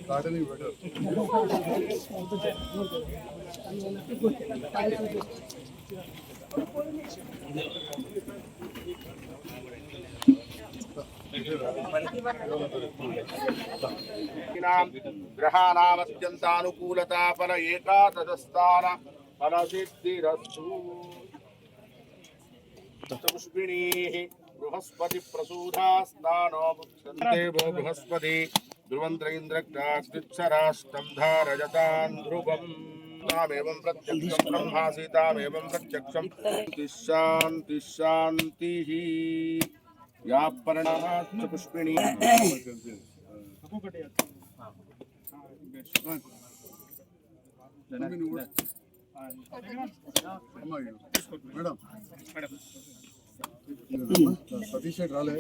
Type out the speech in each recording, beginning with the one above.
Cotton గ్రహానామత్యంతానుకూలతా ఫల ఏకాదశస్థాన ఫలసిద్ధిరస్తు. పుష్పిణీ బృహస్పతి ప్రసూధాస్థానో దేవో బృహస్పతి ధ్రువంత్రైంద్రక్షరాష్టం ధారయతాన్ ధ్రువం. तामेवं प्रत्यक्षं ब्रह्मासि तामेवं प्रत्यक्षं शान्ति शान्तिः. या पर्णाच्च पुष्पिणी सतीश राले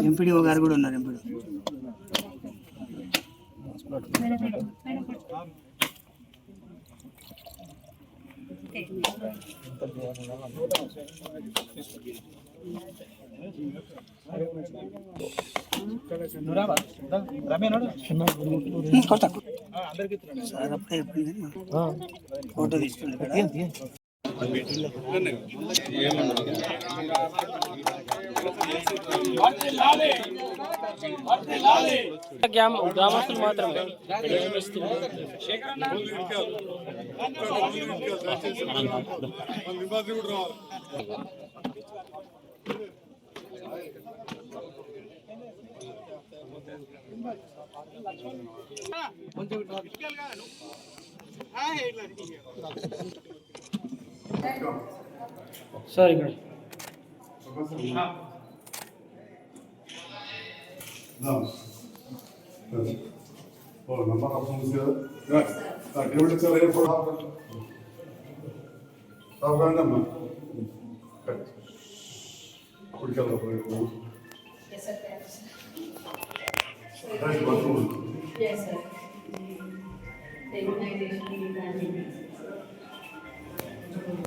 ఎంపీడీఓ గారు కూడా ఉన్నారు. ఫోటో తీసుకుంటే గ్రామస్తులు మాత్రమే సార్ ఇక్కడ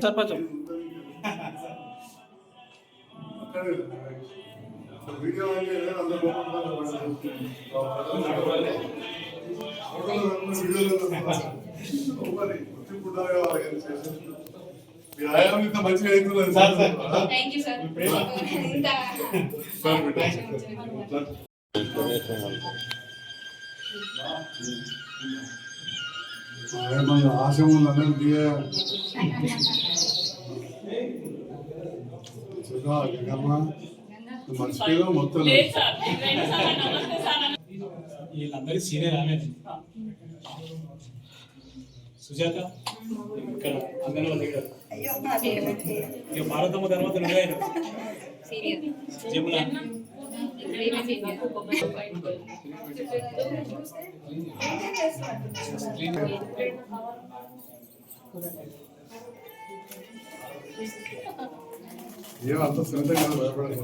సర్పంచ్ వీడియో మంచిగా ఆశములందరికీ మర్చిపోయా మొత్తం వీళ్ళందరికీ సీనియర్ ఆమె సుజాత ఇక్కడ అంగన్వాడీ ఇక భారతమ్మ తర్వాత నువ్వేనా జమున ఏమంత శ్రద్ధగా భయపడదు.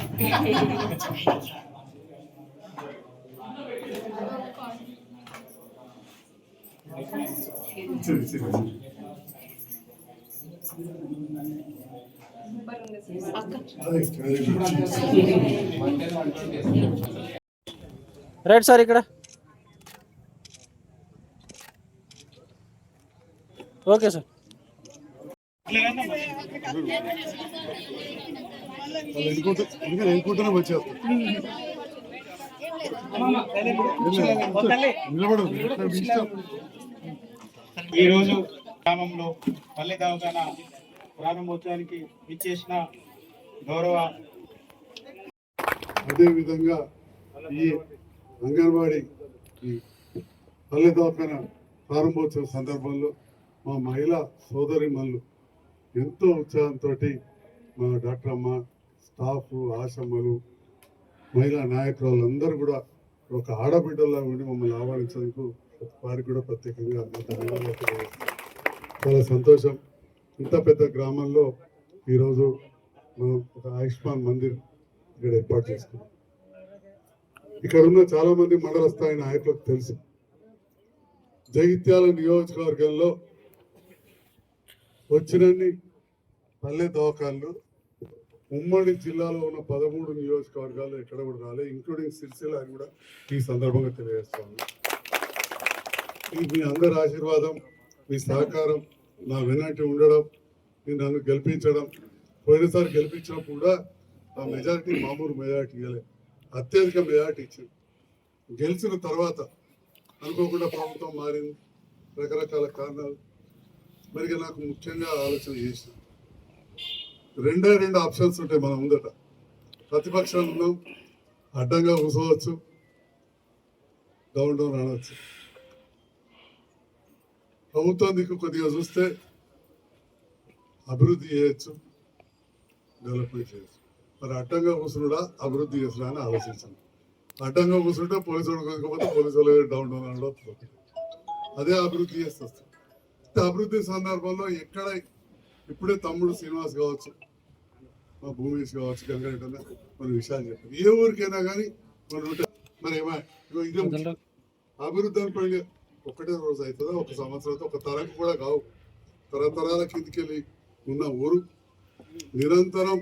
రైట్ సార్ ఇక్కడ ఓకే సార్. ఈరోజు గ్రామంలో పల్లె దవాఖానా ప్రారంభోత్సవానికి ఇచ్చేసిన గౌరవ అదేవిధంగా ఈ అంగన్వాడీ పల్లె దవాఖానా ప్రారంభోత్సవ సందర్భంలో మా మహిళా సోదరిమణులు ఎంతో ఉత్సాహంతో మన డాక్టర్ అమ్మ, స్టాఫ్, ఆశమ్మలు, మహిళా నాయకులందరూ కూడా ఒక ఆడబిడ్డలా ఉండి మమ్మల్ని ఆహ్వానించేందుకు వారికి కూడా ప్రత్యేకంగా ధన్యవాదాలు తెలియజేస్తున్నాను. చాలా సంతోషం. ఇంత పెద్ద గ్రామంలో ఈరోజు మనం ఒక ఆయుష్మాన్ మందిర్ ఇక్కడ ఏర్పాటు చేసుకున్నాం. ఇక్కడ ఉన్న చాలా మంది మండల స్థాయి నాయకులకు తెలుసు, జగిత్యాల నియోజకవర్గంలో వచ్చినన్ని పల్లె దవాఖాన్లు ఉమ్మడి జిల్లాలో ఉన్న 13 నియోజకవర్గాల్లో ఎక్కడ కూడా రాలే, ఇంక్లూడింగ్ సిరిసిల్ల అని కూడా ఈ సందర్భంగా తెలియజేస్తాను. మీ అందరి ఆశీర్వాదం, మీ సహకారం నా వెనంటి ఉండడం, మీరు నన్ను గెలిపించడం, పోయినసారి గెలిపించినప్పుడు కూడా ఆ మెజారిటీ మామూలు మెజారిటీ ఇవ్వలే, అత్యధిక మెజారిటీ ఇచ్చింది. గెలిచిన తర్వాత అనుకోకుండా ప్రభుత్వం మారింది, రకరకాల కారణాలు. మరి నాకు ముఖ్యంగా ఆలోచన చేసిన రెండు ఆప్షన్స్ ఉంటాయి మన ముందట. ప్రతిపక్షాలు ఉన్నాం, అడ్డంగా కూర్చోవచ్చు, డౌన్ అనవచ్చు. ప్రభుత్వం దిక్కు కొద్దిగా చూస్తే అభివృద్ధి చేయొచ్చు, డెవలప్మెంట్ చేయొచ్చు. మరి అడ్డంగా కూర్చున్నాడా అభివృద్ధి చేస్తున్నా అని ఆలోచించాను. అడ్డంగా కూర్చుంటే పోలీసు వాళ్ళు కొనుక్కోపోతే పోలీసు వాళ్ళు డౌన్ అనడం, అదే అభివృద్ధి చేస్తే వస్తుంది. అభివృద్ధి సందర్భంలో ఎక్కడ ఇప్పుడే తమ్ముడు శ్రీనివాస్ కావచ్చు, మా భూమేష్ కావచ్చు, గంగారెడ్డి మన విషయాలు చెప్పారు. ఏ ఊరికైనా కానీ మనం ఉంటే మరి ఇదే అభివృద్ధి అనుకోండి, ఒకటే రోజు అవుతుందా, ఒక సంవత్సరం అయితే ఒక తరం కూడా కావు, తరతరాల కిందికెళ్ళి ఉన్న ఊరు నిరంతరం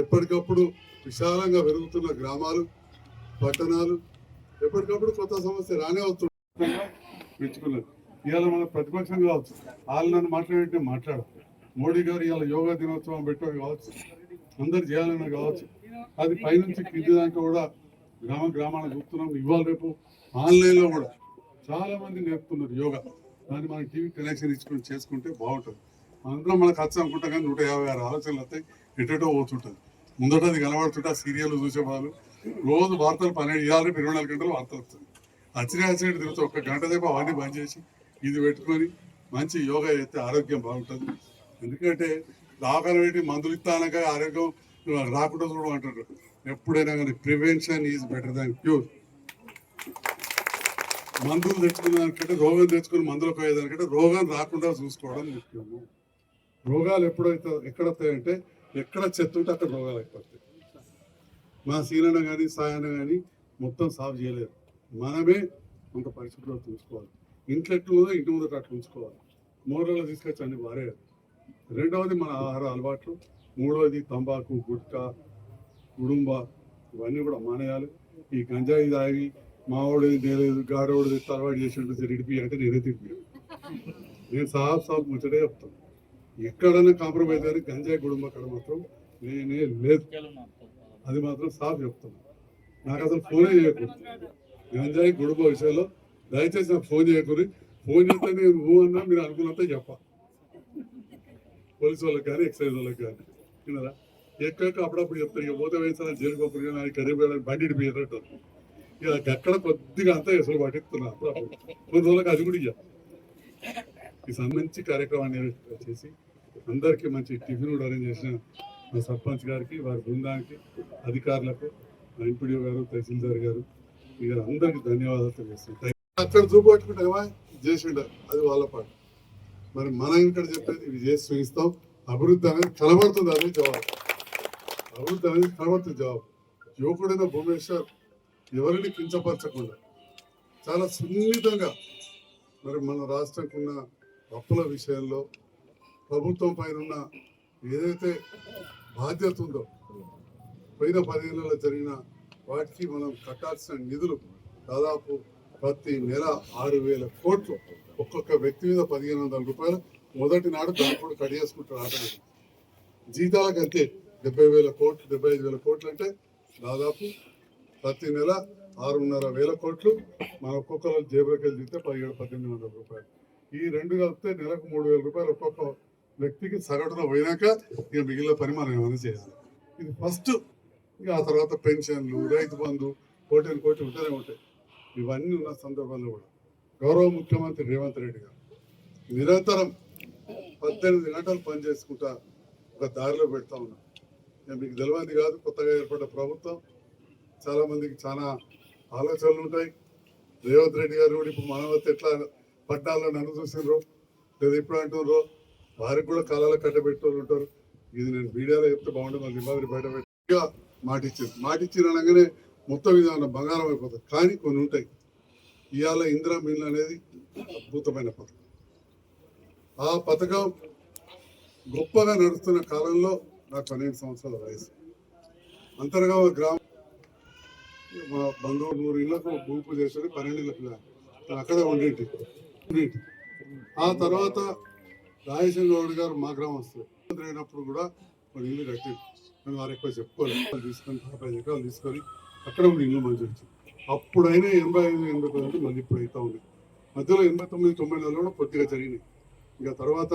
ఎప్పటికప్పుడు విశాలంగా పెరుగుతున్న గ్రామాలు, పట్టణాలు, ఎప్పటికప్పుడు కొత్త సమస్య రానే అవుతుంది పెంచుకున్నారు. ఇవాళ మన ప్రతిపక్షం కావచ్చు, వాళ్ళు నన్ను మాట్లాడితే మాట్లాడరు. మోడీ గారు ఇవాళ యోగా దినోత్సవం పెట్టారు కావచ్చు, అందరు చేయాలన్నా కావచ్చు, అది పైనుంచి కింది దాకా కూడా గ్రామాన్ని చూస్తున్నాం. ఇవాళ రేపు ఆన్లైన్లో కూడా చాలా మంది నేర్పుతున్నారు యోగా. దాన్ని మనం టీవీ కనెక్షన్ ఇచ్చుకొని చేసుకుంటే బాగుంటుంది. అందరం మనకు ఖర్చు అనుకుంటాం కానీ 156 ఆలోచనలు వస్తాయి, ఎటో పోతుంటుంది. ముందట అది కనబడుతుంటే ఆ సీరియల్ చూసేవాళ్ళు రోజు వార్తలు 12 రేపు 24 గంటలు వార్తలు వస్తుంది. అచ్చినట్టు తిరుగుతూ ఒక్క గంట సేపు అవన్నీ బంద్ చేసి ఇది పెట్టుకొని మంచి యోగా చేస్తే ఆరోగ్యం బాగుంటుంది. ఎందుకంటే దాఖలు పెట్టి మందులు ఇస్తానక ఆరోగ్యం రాకుండా చూడడం అంటారు. ఎప్పుడైనా కానీ prevention is better than cure. మందులు తెచ్చుకునే దానికంటే రోగం తెచ్చుకుని మందులకు పోయేదానికంటే రోగం రాకుండా చూసుకోవడం ముఖ్యము. రోగాలు ఎప్పుడైతే ఎక్కడ వస్తాయంటే ఎక్కడ చెత్త ఉంటే అక్కడ రోగాలు అయిపోతాయి. మా సీనన్న కానీ సాయన కానీ మొత్తం సాల్వ్ చేయలేరు. మనమే కొంత పరిస్థితుల్లో చూసుకోవాలి. ఇంట్లో ఎట్లుందో ఇంటి ముందు అట్లా ఉంచుకోవాలి. మోర్లలో తీసుకొచ్చి అన్ని వారేయాలి. రెండవది మన ఆహార అలవాట్లు. మూడవది తంబాకు, గుట్కా, కుడుంబ ఇవన్నీ కూడా మానేయాలి. ఈ గంజాయి తాగి మావాడు తెలియదు గాడవాడు అలవాటు చేసినట్టు తిరిగి అంటే నేనే తిరిగి నేను సాఫ్ ముచ్చటే చెప్తాను. ఎక్కడైనా కాంప్రమైజ్ కానీ గంజాయి కుటుంబం అక్కడ మాత్రం నేనే లేదు, అది మాత్రం సాఫ్ చెప్తాను. నాకు అసలు ఫోనే చేయకూడదు గంజాయి కుటుంబ విషయంలో. దయచేసి నాకు ఫోన్ చేయకూడదు. ఫోన్ చేస్తే నేను అన్నా మీరు అనుకున్నంత చెప్పా, పోలీసు వాళ్ళకి కానీ ఎక్సైజ్ వాళ్ళకి కానీ విన్నారా. ఎక్కడ అప్పుడప్పుడు చెప్తారు, ఇక పోతే వేసిన జైలు గొప్పగా నాకు కరీబ్ బండి పోయేటట్టు. ఇక అక్కడ కొద్దిగా అంతా అసలు పట్టిస్తున్నా అప్పుడప్పుడు కొన్ని రోజులకు అది కూడా ఇయ్య. ఈ మంచి కార్యక్రమాన్ని చేసి అందరికీ మంచి టిఫిన్ కూడా అరేంజ్ చేసిన మా సర్పంచ్ గారికి, వారి బృందానికి, అధికారులకు, ఎంపీడీఓ గారు, తహసీల్దార్ గారు, ఇక అందరికి ధన్యవాదాలు తెలియజేస్తున్నాం. అక్కడ చూపట్టుకుంటే చేసిండ అది వాళ్ళ పాటు. మరి మనం ఇక్కడ చెప్పేది ఇవి చేసి చూపిస్తాం. అభివృద్ధి అనేది కనబడుతుంది, అదే జవాబు. అభివృద్ధి అనేది కనబడుతుంది జవాబు. యువకుడైన భువనేశ్వర్ ఎవరిని కించపరచకుండా చాలా సున్నితంగా మరి మన రాష్ట్రంకు ఉన్న అప్పుల విషయంలో ప్రభుత్వం పైన ఉన్న ఏదైతే బాధ్యత ఉందో పోయిన 10 ఏళ్లలో జరిగిన వాటికి మనం కట్టాల్సిన నిధులు దాదాపు ప్రతి నెల 6,000 కోట్లు ఒక్కొక్క వ్యక్తి మీద 1,500 రూపాయలు మొదటి నాడు దాన్ని కూడా కట్ చేసుకుంటారు. ఆటోమేటిక్ జీతాలకు అంతే 70,000 కోట్లు 75,000 కోట్లు అంటే దాదాపు ప్రతి నెల 6,500 కోట్లు మన ఒక్కొక్కరు జేబులోకి వెళ్ళి తీస్తే 17,000-18,000 రూపాయలు. ఈ రెండు కలిపితే నెలకు 3,000 రూపాయలు ఒక్కొక్క వ్యక్తికి సగటున పోయినాక ఇక మిగిలిన పని మనం ఏమైనా చేయాలి. ఇది ఫస్ట్. ఇక ఆ తర్వాత పెన్షన్లు, రైతు బంధు, కోటి ఉంటూనే ఉంటాయి. ఇవన్నీ ఉన్న సందర్భంలో కూడా గౌరవ ముఖ్యమంత్రి రేవంత్ రెడ్డి గారు నిరంతరం 18 గంటలు పనిచేసుకుంటా ఒక దారిలో పెడతా ఉన్నాం. మీకు తెలియదు కాదు, కొత్తగా ఏర్పడ్డ ప్రభుత్వం చాలా మందికి చాలా ఆలోచనలు ఉంటాయి. రేవంత్ రెడ్డి గారు కూడా ఇప్పుడు మనవత్తి ఎట్లా పట్టాల్లో నన్ను చూసినారో లేదా ఇప్పుడు అంటున్నారో వారికి కూడా కాలాల కట్టబెట్టుకొని ఉంటారు. ఇది నేను మీడియాలో చెప్తే బాగుంటుంది, మళ్ళీ ఇబ్బంది బయట పెట్టిగా మాటిచ్చిన అనగానే మొత్తం విధానం బంగారం అయిపోతుంది. కానీ కొన్ని ఉంటాయి. ఇవాళ ఇందిరా మిల్ అనేది అద్భుతమైన పథకం. ఆ పథకం గొప్పగా నడుస్తున్న కాలంలో నాకు 12 సంవత్సరాల వయసు. అంతర్గా గ్రామం మా బంధువులు 3 ఇళ్లకు భూమి పూజ చేసి 12 ఇళ్ళకి అక్కడే ఉండేటి. ఆ తర్వాత రాజేశ్వర గౌడ్ గారు మా గ్రామస్తులు అయినప్పుడు కూడా కొన్ని ఇల్లు కట్టారు. మేము వారు ఎక్కువ చెప్పుకోలేదు. తీసుకొని 15 ఎకరాలు తీసుకొని అక్కడ కూడా ఇల్లు మంజూరు ఇచ్చాం. అప్పుడైనా 85-89 మళ్ళీ ఇప్పుడు అవుతా ఉంది. మధ్యలో 89-90 కూడా కొద్దిగా జరిగినాయి. ఇక తర్వాత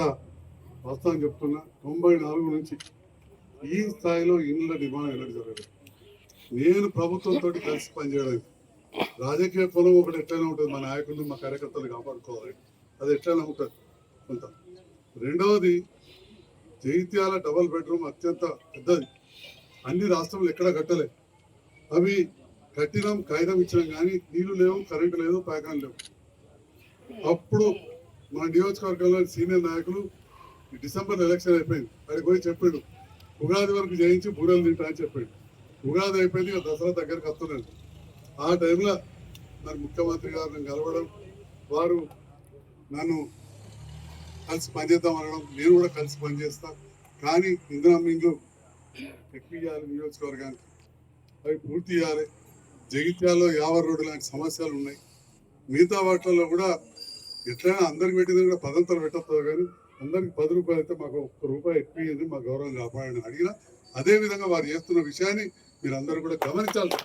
వాస్తవం చెప్తున్నా 94 నుంచి ఈ స్థాయిలో ఇళ్ళ నిర్మాణం ఎన్నడూ జరగలేదు. నేను ప్రభుత్వంతో కలిసి పనిచేయడానికి రాజకీయ కులం ఒకటి ఎట్లయినా ఉంటుంది, మా నాయకులు మా కార్యకర్తలు కాపాడుకోవాలి, అది ఎట్లయినా ఉంటుంది కొంత. రెండవది జైత్యాల డబల్ బెడ్రూమ్ అత్యంత పెద్దది, అన్ని రాష్ట్రంలో ఎక్కడ కట్టలేదు. అవి కట్టినాం, కాగితం ఇచ్చినాం, కానీ నీళ్లు లేవు, కరెంటు లేదు, ప్యాకాన్ లేవు. అప్పుడు మా నియోజకవర్గంలో సీనియర్ నాయకులు డిసెంబర్ ఎలక్షన్ అయిపోయింది, అక్కడికి పోయి చెప్పాడు ఉగాది వరకు చేయించి బూరెలు తింటా అని చెప్పాడు. ఉగాది అయిపోయింది, ఇక దసరా దగ్గరకు వస్తున్నాను. ఆ టైంలో మరి ముఖ్యమంత్రి గారు నన్ను కలవడం, వారు నన్ను కలిసి పనిచేద్దాం అనడం, నేను కూడా కలిసి పనిచేస్తా. కానీ ఇందిరా మిల్లు ఎక్కియాలి నియోజకవర్గానికి, అవి పూర్తి చేయాలి. జగిత్యాలలో 50 రోడ్డు లాంటి సమస్యలు ఉన్నాయి. మిగతా వాటిల్లో కూడా ఎట్లయినా అందరికి పెట్టింది కూడా 10 పెట్టద్దు, కానీ అందరికి 10 రూపాయలు అయితే మాకు 1 రూపాయి ఎక్కువ మా గౌరవం కాపాడని అడిగినా, అదే విధంగా వారు చేస్తున్న విషయాన్ని మీరు అందరూ కూడా గమనించాలి.